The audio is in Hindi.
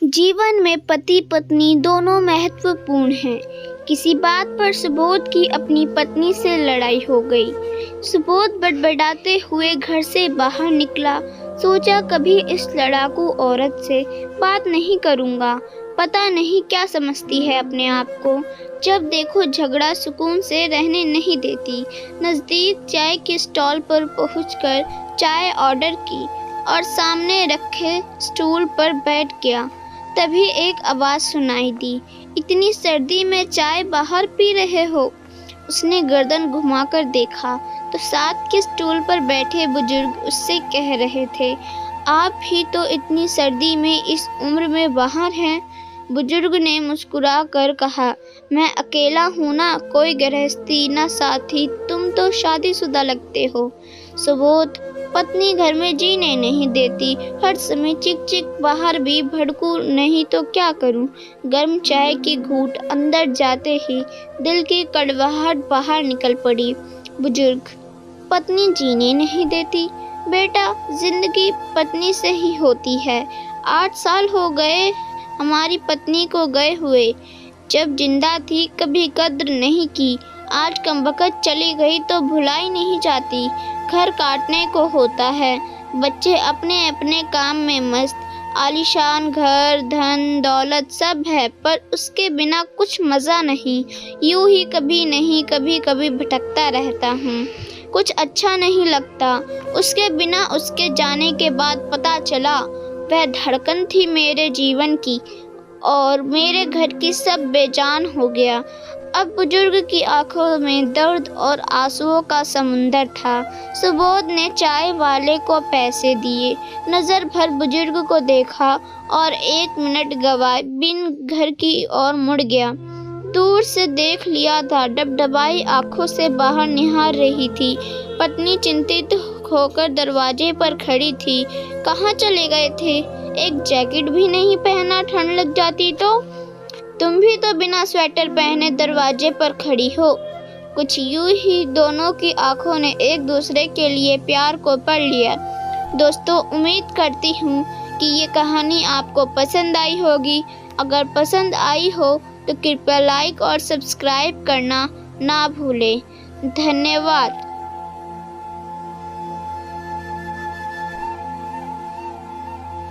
जीवन में पति पत्नी दोनों महत्वपूर्ण हैं। किसी बात पर सुबोध की अपनी पत्नी से लड़ाई हो गई। सुबोध बड़बड़ाते हुए घर से बाहर निकला। सोचा कभी इस लड़ाकू औरत से बात नहीं करूँगा। पता नहीं क्या समझती है अपने आप को। जब देखो झगड़ा सुकून से रहने नहीं देती। नज़दीक चाय के स्टॉल पर पहुंचकर चाय ऑर्डर की और सामने रखे स्टूल पर बैठ गया। तभी एक आवाज़ सुनाई दी, इतनी सर्दी में चाय बाहर पी रहे हो? उसने गर्दन घुमाकर देखा तो साथ के स्टूल पर बैठे बुजुर्ग उससे कह रहे थे, आप ही तो इतनी सर्दी में इस उम्र में बाहर हैं। बुजुर्ग ने मुस्कुरा कर कहा, मैं अकेला हूँ ना, कोई गृहस्थी ना साथी, तुम तो शादीशुदा लगते हो। सुबोध, पत्नी घर में जीने नहीं देती, हर समय चिक चिक, बाहर भी भड़कू नहीं तो क्या करूं। गर्म चाय की घूंट अंदर जाते ही दिल की कड़वाहट बाहर निकल पड़ी। बुजुर्ग, पत्नी जीने नहीं देती? बेटा, जिंदगी पत्नी से ही होती है। 8 साल हो गए हमारी पत्नी को गए हुए। जब जिंदा थी कभी कद्र नहीं की, आज कमबख्त चली गई तो भुलाई नहीं जाती। घर काटने को होता है, बच्चे अपने अपने काम में मस्त, आलीशान घर, धन दौलत सब है, पर उसके बिना कुछ मज़ा नहीं। यूं ही कभी नहीं कभी कभी भटकता रहता हूँ, कुछ अच्छा नहीं लगता। उसके बिना उसके जाने के बाद पता चला वह धड़कन थी मेरे जीवन की, और मेरे घर की सब बेजान हो गया। अब बुजुर्ग की आंखों में दर्द और आंसुओं का समुंदर था। सुबोध ने चाय वाले को पैसे दिए, नज़र भर बुजुर्ग को देखा और 1 मिनट गवाए बिन घर की ओर मुड़ गया। दूर से देख लिया था, डबडबाई आंखों से बाहर निहार रही थी। पत्नी चिंतित होकर दरवाजे पर खड़ी थी। कहाँ चले गए थे? एक जैकेट भी नहीं पहना, ठंड लग जाती तो? तुम भी तो बिना स्वेटर पहने दरवाजे पर खड़ी हो। कुछ यूं ही दोनों की आंखों ने एक दूसरे के लिए प्यार को पढ़ लिया। दोस्तों, उम्मीद करती हूँ कि ये कहानी आपको पसंद आई होगी। अगर पसंद आई हो तो कृपया लाइक और सब्सक्राइब करना ना भूलें। धन्यवाद।